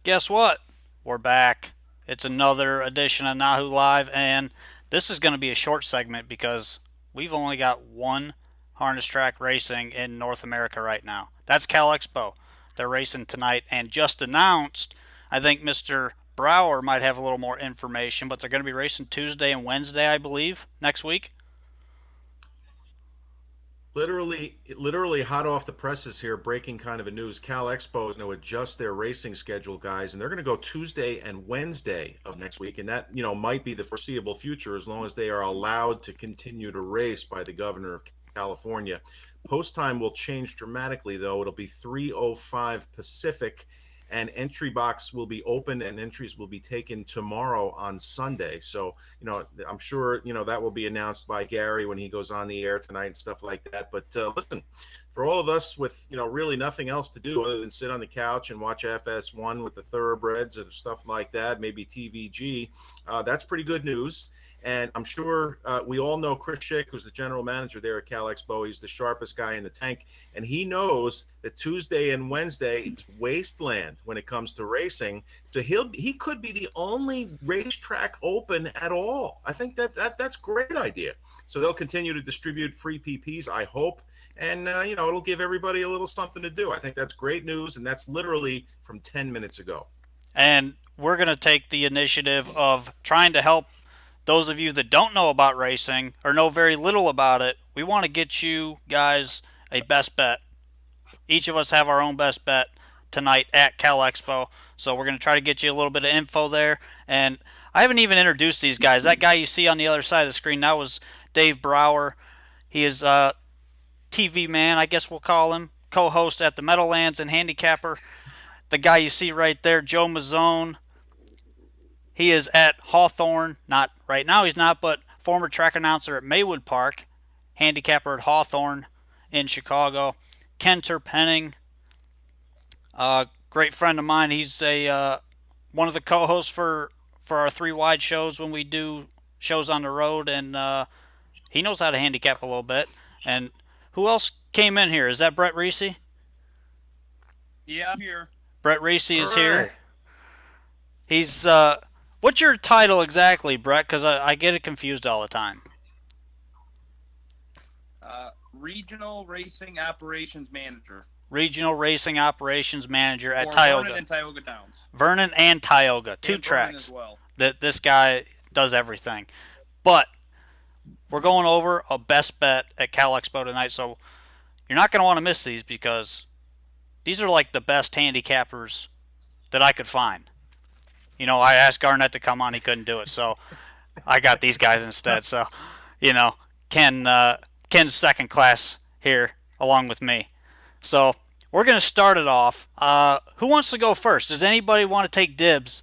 Guess what? We're back. It's another edition of NAHU Live, and this is going to be a short segment because we've only got one harness track racing in North America right now. That's Cal Expo. They're racing tonight and just announced. I think Mr. Brower might have a little more information, but they're going to be racing Tuesday and Wednesday, I believe, next week. Literally hot off the presses here, breaking kind of a news. Cal Expo is going to adjust their racing schedule, guys, and they're going to go Tuesday and Wednesday of next week, and that might be the foreseeable future as long as they are allowed to continue to race by the governor of California. Post time will change dramatically, though. It'll be 3:05 Pacific, and entry box will be open, and entries will be taken tomorrow on Sunday. So I'm sure that will be announced by Gary when he goes on the air tonight and stuff like that. But listen, for all of us with really nothing else to do other than sit on the couch and watch FS1 with the thoroughbreds and stuff like that, maybe TVG, that's pretty good news. And I'm sure we all know Chris Schick, who's the general manager there at Cal Expo. He's the sharpest guy in the tank, and he knows that Tuesday and Wednesday it's wasteland when it comes to racing. So he could be the only racetrack open at all. I think that's a great idea. So they'll continue to distribute free PPs, I hope, and it'll give everybody a little something to do. I think that's great news, and that's literally from 10 minutes ago. And we're going to take the initiative of trying to help those of you that don't know about racing or know very little about it. We want to get you guys a best bet. Each of us have our own best bet tonight at Cal Expo. So we're going to try to get you a little bit of info there. And I haven't even introduced these guys. That guy you see on the other side of the screen, that was Dave Brower. He is a TV man, I guess we'll call him, co-host at the Meadowlands and Handicapper. The guy you see right there, Joe Mazzone, he is at Hawthorne. Not right now, he's not, but former track announcer at Maywood Park, handicapper at Hawthorne in Chicago. Ken Terpenning, great friend of mine. He's a one of the co-hosts for our three wide shows when we do shows on the road, and he knows how to handicap a little bit. And who else came in here? Is that Brett Reese? Yeah, I'm here. Brett Reese All is here. right. He's what's your title exactly, Brett? Because I get it confused all the time. Regional Racing Operations Manager Regional Racing Operations Manager at for Vernon Tioga. and Tioga Downs. Vernon and Tioga, two And Vernon as tracks. well. That this guy does everything. But we're going over a best bet at Cal Expo tonight, so you're not going to want to miss these because these are like the best handicappers that I could find. I asked Garnett to come on, he couldn't do it, so I got these guys instead. So, you know, Ken Ken's second class here along with me. So we're gonna start it off. Who wants to go first? Does anybody want to take dibs?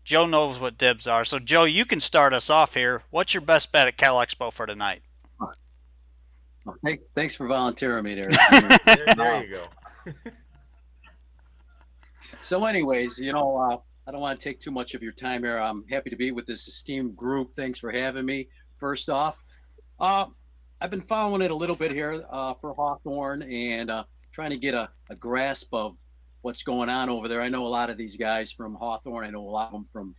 Joe knows what dibs are. So Joe, you can start us off here. What's your best bet at Cal Expo for tonight? Well, thanks for volunteering me there. There you go. So, anyways, I don't want to take too much of your time here. I'm happy to be with this esteemed group. Thanks for having me. First off, uh, I've been following it a little bit here for Hawthorne and trying to get a grasp of what's going on over there. I know a lot of these guys from Hawthorne. I know a lot of them from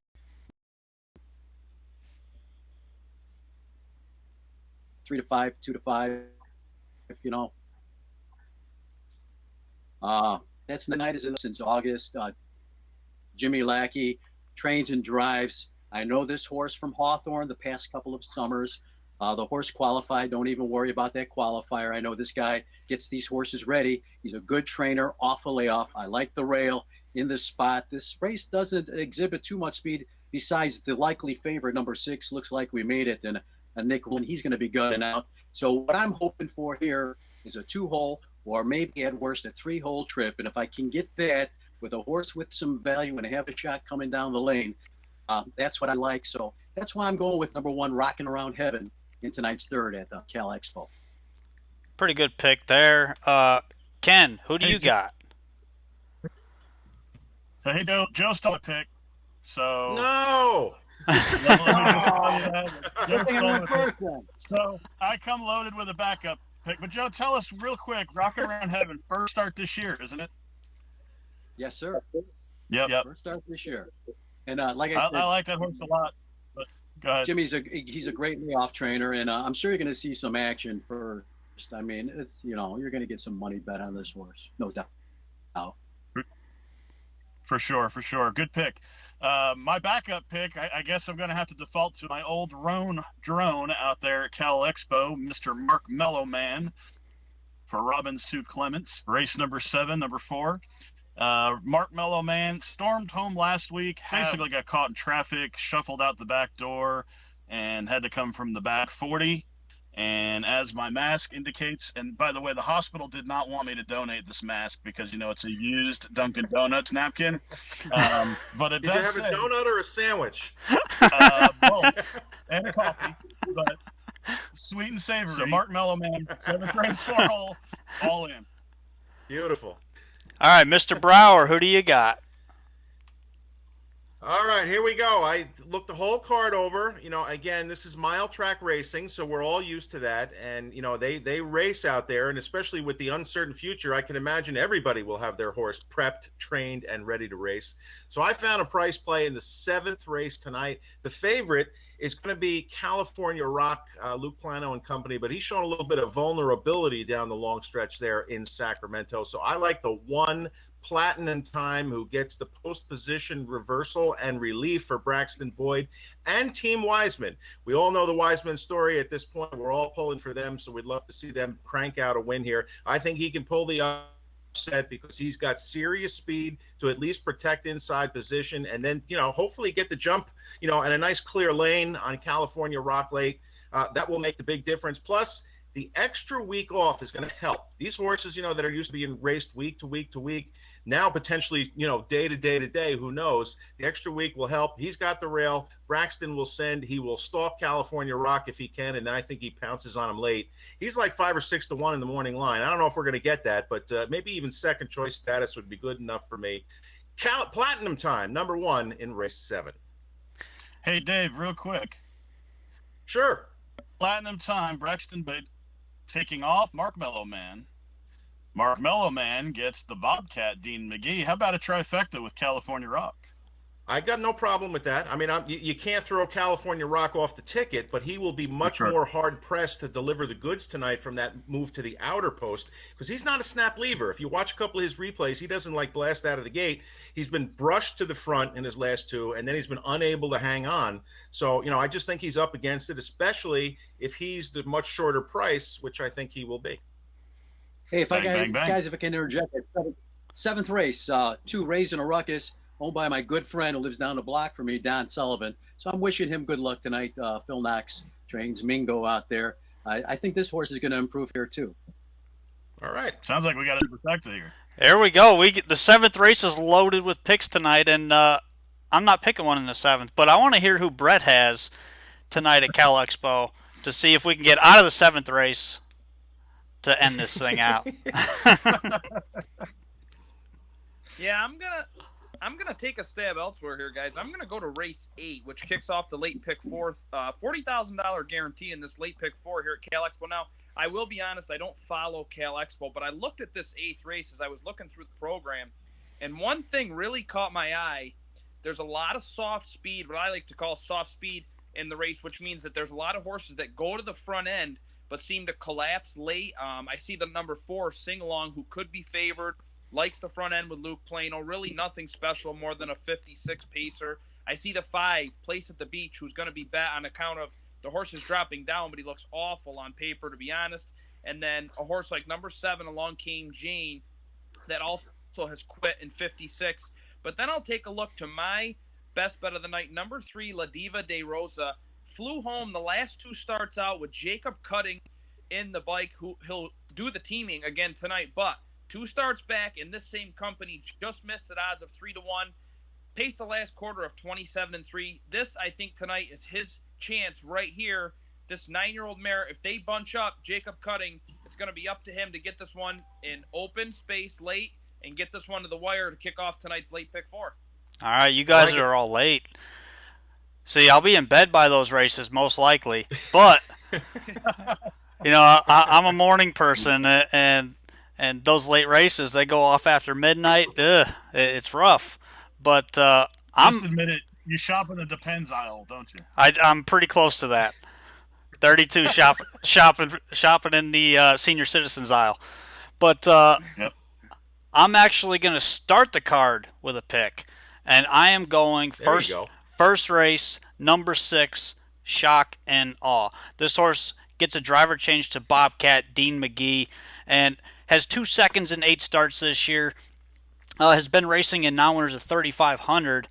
3 to 5, 2 to 5. You know, that's the night is in since August. Jimmy Lackey trains and drives. I know this horse from Hawthorne the past couple of summers. The horse qualified. Don't even worry about that qualifier. I know this guy gets these horses ready. He's a good trainer off a layoff. I like the rail in this spot. This race doesn't exhibit too much speed besides the likely favorite, number 6. Looks like we made it. And a nickel, and he's going to be gutting out. So what I'm hoping for here is a 2-hole or maybe at worst a 3-hole trip. And if I can get that with a horse with some value and have a shot coming down the lane, that's what I like. So that's why I'm going with number 1, Rocking Around Heaven, in tonight's third at the Cal Expo. Pretty good pick there. Ken, who do Hey, you got? hey, Joe stole a pick. So No. let me just tell you that. Joe Hey, stole I'm a first pick. then. So I come loaded with a backup pick. But Joe, tell us real quick, Rockin' Around Heaven, first start this year, isn't it? Yes, sir. Yep. First start this year. And like I I said, like that horse a lot. But go ahead. He's a great layoff trainer, and I'm sure you're going to see some action first. I mean, it's you're going to get some money bet on this horse, no doubt. For sure. Good pick. My backup pick, I guess I'm going to have to default to my old drone out there at Cal Expo, Mr. Mark Mellowman for Robin Sue Clements. Race number 7, number 4. Mark Mellowman stormed home last week, basically got caught in traffic, shuffled out the back door, and had to come from the back 40. And as my mask indicates, and by the way, the hospital did not want me to donate this mask because, it's a used Dunkin' Donuts napkin. But it Did you does have say, a donut or a sandwich? both, and a coffee, but sweet and savory. So Mark Mellowman, 7th race 4 hole, all in. Beautiful. All right, Mr. Brower, who do you got? All right, here we go. I looked the whole card over. Again, this is mile track racing, so we're all used to that. And, they race out there, and especially with the uncertain future, I can imagine everybody will have their horse prepped, trained, and ready to race. So I found a price play in the 7th race tonight. The favorite is going to be California Rock, Luke Plano and company, but he's shown a little bit of vulnerability down the long stretch there in Sacramento. So I like the 1 Platinum Time, who gets the post position reversal and relief for Braxton Boyd and Team Wiseman. We all know the Wiseman story at this point. We're all pulling for them, so we'd love to see them crank out a win here. I think he can pull the upset because he's got serious speed to at least protect inside position, and then hopefully get the jump and a nice clear lane on California Rock late. That will make the big difference. Plus, the extra week off is going to help. These horses, that are used to being raced week to week to week, now potentially, day to day to day, who knows? The extra week will help. He's got the rail. Braxton will send. He will stalk California Rock if he can, and then I think he pounces on him late. He's like 5 or 6 to 1 in the morning line. I don't know if we're going to get that, but maybe even second choice status would be good enough for me. Platinum Time, number 1 in race 7. Hey, Dave, real quick. Sure. Platinum Time, Braxton Boyd taking off Mark Mellowman. Mark Mellowman gets the Bobcat, Dean McGee. How about a trifecta with California Rock? I got no problem with that. I mean, you can't throw California Rock off the ticket, but he will be much more hard-pressed to deliver the goods tonight from that move to the outer post because he's not a snap lever. If you watch a couple of his replays, he doesn't blast out of the gate. He's been brushed to the front in his last 2, and then he's been unable to hang on. So, I just think he's up against it, especially if he's the much shorter price, which I think he will be. Hey, guys, if I can interject, 7th race, 2 Raising a Ruckus, owned by my good friend who lives down the block from me, Don Sullivan. So I'm wishing him good luck tonight. Phil Knox trains Mingo out there. I think this horse is going to improve here too. All right. Sounds like we got a trifecta here. There we go. The 7th race is loaded with picks tonight, and I'm not picking one in the 7th, but I want to hear who Brett has tonight at Cal Expo to see if we can get out of the 7th race to end this thing out. Yeah, I'm gonna take a stab elsewhere here, guys. I'm gonna go to race 8, which kicks off the late pick 4, $40,000 guarantee in this late pick 4 here at Cal Expo. Now, I will be honest, I don't follow Cal Expo, but I looked at this 8th race as I was looking through the program, and one thing really caught my eye. There's a lot of soft speed, what I like to call soft speed in the race, which means that there's a lot of horses that go to the front end but seem to collapse late. I see the number 4 Sing Along, who could be favored. Likes the front end with Luke Plano. Really nothing special more than a 56 pacer. I see the 5, Place at the Beach, who's going to be bet on account of the horse is dropping down, but he looks awful on paper, to be honest. And then a horse like number 7, Along Came Jane, that also has quit in 56. But then I'll take a look to my best bet of the night. Number 3, La Diva de Rosa, flew home the last 2 starts out with Jacob Cutting in the bike, who he'll do the teaming again tonight, but 2 starts back in this same company, just missed at odds of 3 to 1. Paced the last quarter of 27-3. This, I think, tonight is his chance right here. This 9-year-old mare, if they bunch up Jacob Cutting, it's going to be up to him to get this one in open space late and get this one to the wire to kick off tonight's late pick 4. All right, you guys are all late. See, I'll be in bed by those races, most likely. But, I'm a morning person, and those late races, they go off after midnight. It's rough. But Just admit it. You shop in the Depends aisle, don't you? I'm pretty close to that. 32 shopping in the senior citizens aisle. But Yep. I'm actually going to start the card with a pick, and I am going There you go. first race, number 6, Shock and Awe. This horse gets a driver change to Bobcat Dean McGee and has 2 seconds in 8 starts this year. Has been racing in non-winners of 3,500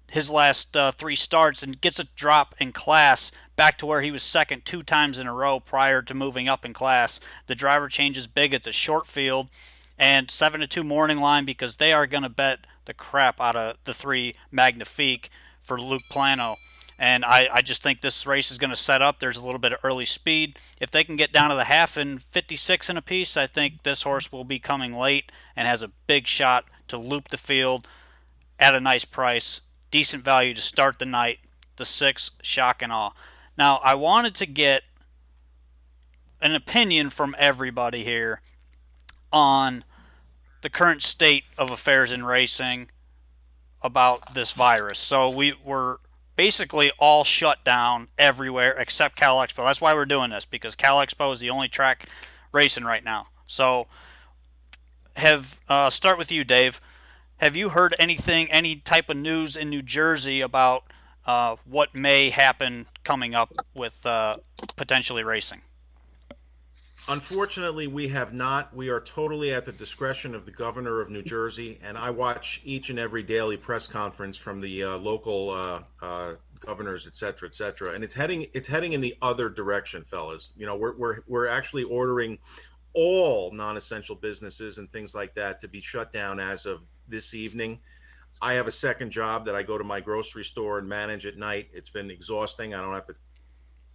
his last 3 starts and gets a drop in class back to where he was second 2 times in a row prior to moving up in class. The driver change is big. It's a short field and 7-2 morning line because they are going to bet the crap out of the 3 Magnifique for Luke Plano. And I just think this race is going to set up. There's a little bit of early speed. If they can get down to the half in 56 and a piece, I think this horse will be coming late and has a big shot to loop the field at a nice price. Decent value to start the night. The 6, Shock and Awe. Now, I wanted to get an opinion from everybody here on the current state of affairs in racing about this virus. So we were basically all shut down everywhere except Cal Expo. That's why we're doing this, because Cal Expo is the only track racing right now. So start with you, Dave. Have you heard anything, any type of news in New Jersey about what may happen coming up with potentially racing? Unfortunately, we have not. We are totally at the discretion of the governor of New Jersey, and I watch each and every daily press conference from the local governors, et cetera, et cetera. And it's heading in the other direction, fellas. You know, we're actually ordering all non-essential businesses and things like that to be shut down as of this evening. I have a second job that I go to my grocery store and manage at night. It's been exhausting. I don't have to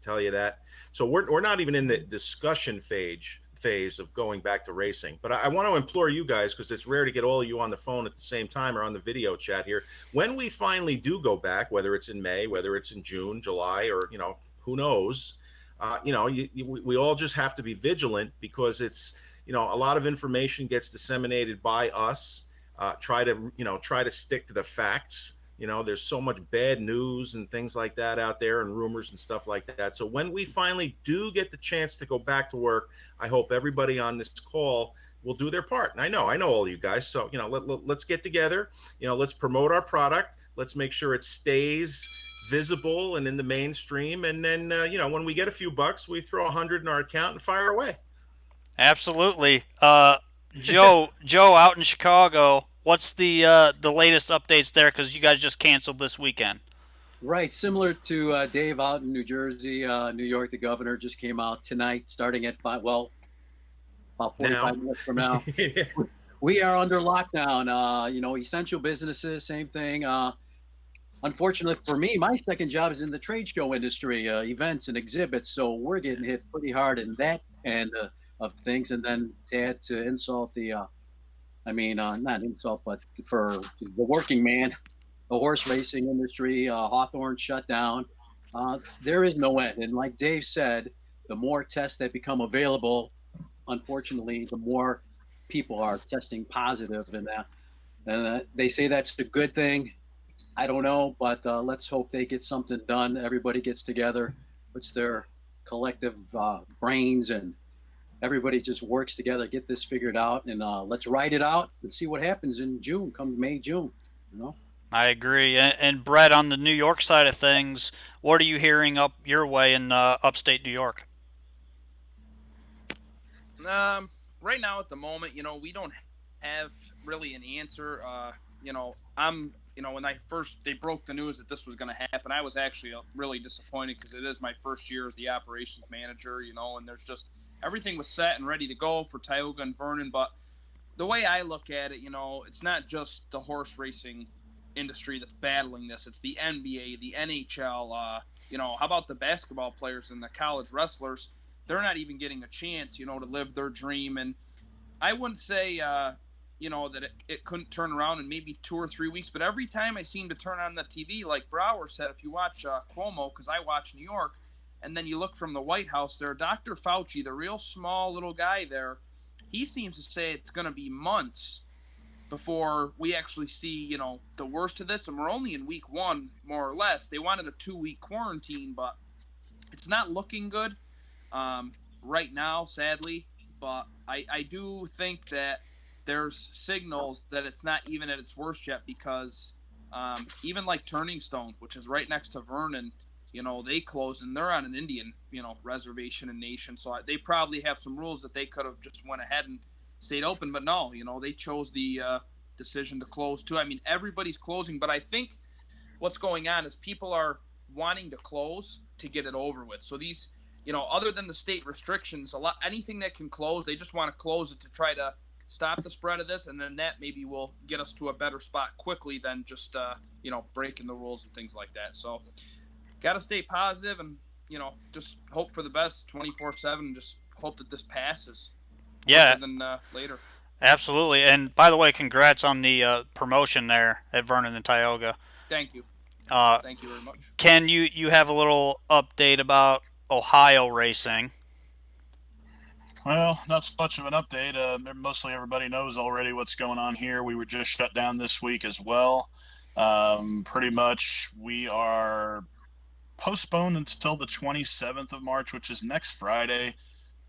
tell you that. So we're not even in the discussion phase of going back to racing. But I want to implore you guys, because it's rare to get all of you on the phone at the same time or on the video chat here. When we finally do go back, whether it's in May, whether it's in June, July, or who knows, we all just have to be vigilant, because it's a lot of information gets disseminated by us. Try to stick to the facts. There's so much bad news and things like that out there, and rumors and stuff like that. So when we finally do get the chance to go back to work, I hope everybody on this call will do their part. And I know all you guys. So let's get together. Let's promote our product. Let's make sure it stays visible and in the mainstream. And then when we get a few bucks, we throw 100 in our account and fire away. Absolutely. Joe out in Chicago, what's the latest updates there? Because you guys just canceled this weekend. Right, similar to Dave out in New Jersey, New York. The governor just came out tonight, starting at 5. Well, about 45 minutes from now. Yeah. We are under lockdown. Essential businesses, same thing. Unfortunately for me, my second job is in the trade show industry, events and exhibits. So we're getting hit pretty hard in that end of things. And then to add to insult not insult, but for the working man, the horse racing industry, Hawthorne shut down. There is no end. And like Dave said, the more tests that become available, unfortunately, the more people are testing positive. And they say that's a good thing. I don't know, but let's hope they get something done. Everybody gets together, puts their collective brains, and everybody just works together, get this figured out, and let's ride it out and see what happens in June, come May, June. I agree. And Brett, on the New York side of things, what are you hearing up your way in upstate New York? Right now at the moment, we don't have really an answer. When they broke the news that this was going to happen, I was actually really disappointed, because it is my first year as the operations manager, and there's just everything was set and ready to go for Tioga and Vernon. But the way I look at it, it's not just the horse racing industry that's battling this. It's the NBA, the NHL, how about the basketball players and the college wrestlers? They're not even getting a chance, to live their dream. And I wouldn't say, that it couldn't turn around in maybe 2 or 3 weeks. But every time I seem to turn on the TV, like Brower said, if you watch Cuomo, because I watch New York, and then you look from the White House there, Dr. Fauci, the real small little guy there, he seems to say it's going to be months before we actually see, the worst of this. And we're only in week 1, more or less. They wanted a 2-week quarantine, but it's not looking good right now, sadly. But I do think that there's signals that it's not even at its worst yet, because even like Turning Stone, which is right next to Vernon, they closed, and they're on an Indian, reservation and nation. So they probably have some rules that they could have just went ahead and stayed open. But no, they chose the decision to close too. I mean, everybody's closing, but I think what's going on is people are wanting to close to get it over with. So these, other than the state restrictions, anything that can close, they just want to close it to try to stop the spread of this, and then that maybe will get us to a better spot quickly than just breaking the rules and things like that. So got to stay positive and just hope for the best 24/7. Just hope that this passes. Yeah, than later. Absolutely. And by the way, congrats on the promotion there at Vernon and Tioga. Thank you. Uh, Thank you very much. Ken, you have a little update about Ohio racing. Well, not so much of an update. Mostly everybody knows already what's going on here. We were just shut down this week as well. Pretty much we are postponed until the 27th of March, which is next Friday.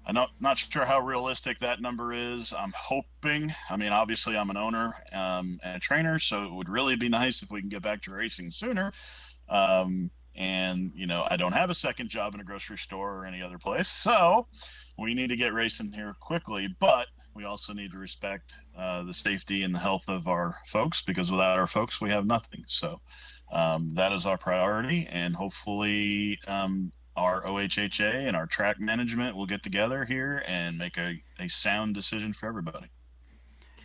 I'm not sure how realistic that number is. I'm hoping. I mean, obviously, I'm an owner and a trainer, so it would really be nice if we can get back to racing sooner. And I don't have a second job in a grocery store or any other place, so we need to get racing here quickly. But we also need to respect the safety and the health of our folks, because without our folks, we have nothing. So that is our priority, and hopefully our OHHA and our track management will get together here and make a sound decision for everybody.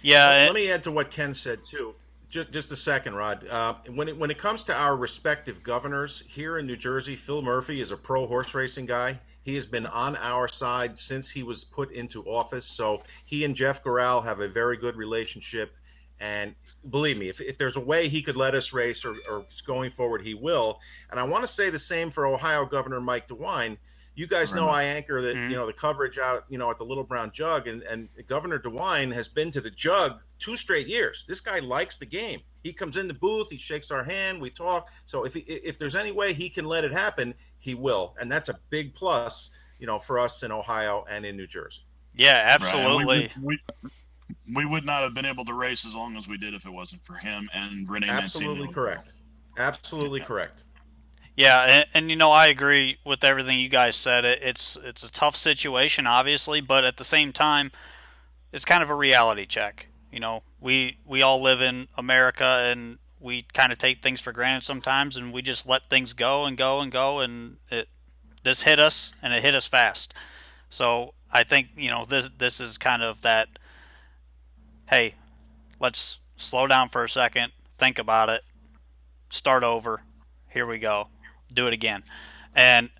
Yeah. Let me add to what Ken said too. Just a second, Rod. When it comes to our respective governors here in New Jersey, Phil Murphy is a pro horse racing guy. He has been on our side since he was put into office. So he and Jeff Corral have a very good relationship. And believe me, if there's a way he could let us race or going forward, he will. And I want to say the same for Ohio Governor Mike DeWine. You guys know I anchor that the coverage out at the Little Brown Jug, and Governor DeWine has been to the Jug 2 straight years. This guy likes the game. He comes in the booth, he shakes our hand, we talk. So if there's any way he can let it happen, he will, and that's a big plus, for us in Ohio and in New Jersey. Yeah, absolutely. Right. We would not have been able to race as long as we did if it wasn't for him and Renee. Absolutely correct. Absolutely correct. Yeah, and I agree with everything you guys said. It's a tough situation, obviously, but at the same time, it's kind of a reality check. We all live in America, and we kind of take things for granted sometimes, and we just let things go and go and go, and this hit us, and it hit us fast. So I think this is kind of that. Hey, let's slow down for a second, think about it, start over. Here we go. Do it again. And,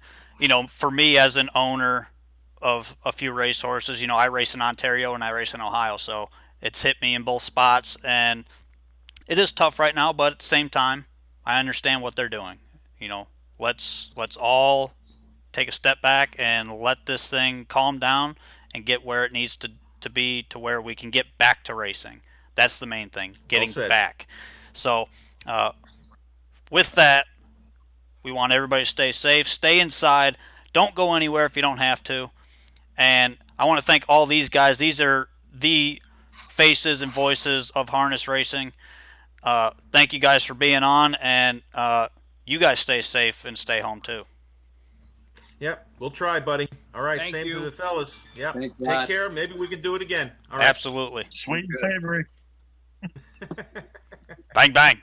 for me as an owner of a few racehorses, I race in Ontario and I race in Ohio. So it's hit me in both spots. And it is tough right now, but at the same time, I understand what they're doing. Let's all take a step back and let this thing calm down and get where it needs to be, to where we can get back to racing. That's the main thing, getting back. So with that, we want everybody to stay safe, stay inside, don't go anywhere if you don't have to. And I want to thank all these guys. These are the faces and voices of harness racing. Thank you guys for being on, and you guys stay safe and stay home too. Yep, we'll try, buddy. All right, Thank same you. to the fellas. Yep, Thank take God. care. Maybe we can do it again. All right. Absolutely. Sweet and savory. Bang, bang.